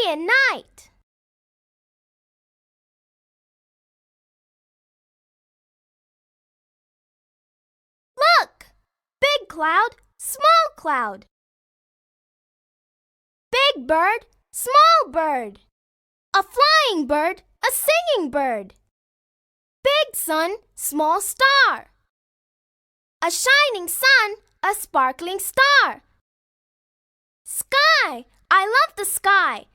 and night. Look! Big cloud, small cloud. Big bird, small bird. A flying bird, a singing bird. Big sun, small star. A shining sun, a sparkling star. Sky, I love the sky,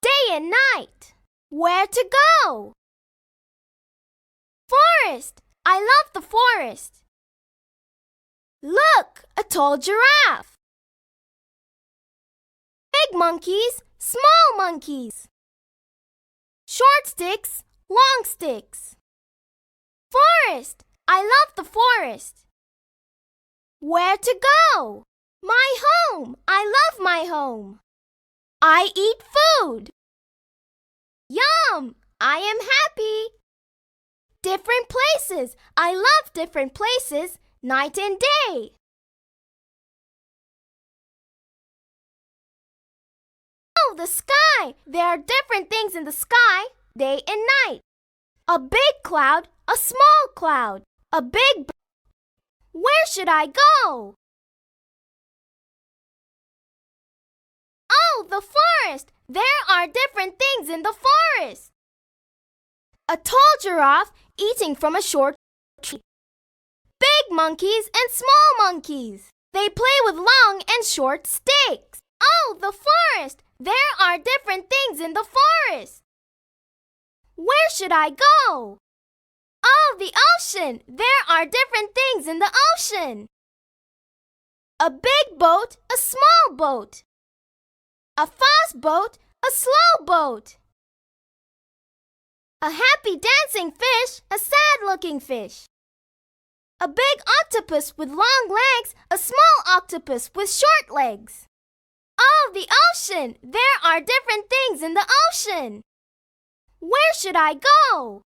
day and night. Where to go? Forest, I love the forest. Look, a tall giraffe. Big monkeys, small monkeys. Short sticks, long sticks. Forest, I love the forest. Where to go? My home, I love my home. I eat food. Yum, I am happy. Different places, I love different places, night and day. Oh, the sky! There are different things in the sky, day and night. A big cloud, a small cloud, a big bird. Where should I go? Oh, the forest! There are different things in the forest. A tall giraffe eating from a short tree. Big monkeys and small monkeys. They play with long and short sticks. Oh, the forest! There are different things in the forest. Where should I go? Oh, the ocean! There are different things in the ocean. A big boat, a small boat. A fast boat, a slow boat. A happy dancing fish, a sad-looking fish. A big octopus with long legs, a small octopus with short legs. Oh, the ocean! There are different things in the ocean. Where should I go?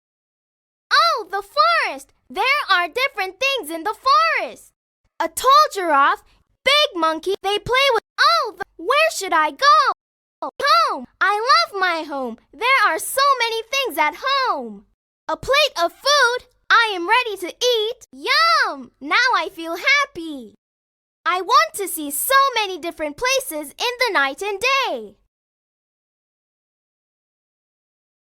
Oh, the forest! There are different things in the forest. A tall giraffe, big monkey, they play with... Oh, where should I go? Home! I love my home. There are so many things at home. A plate of food. I am ready to eat. Yum! Now I feel happy. I want to see so many different places in the night and day.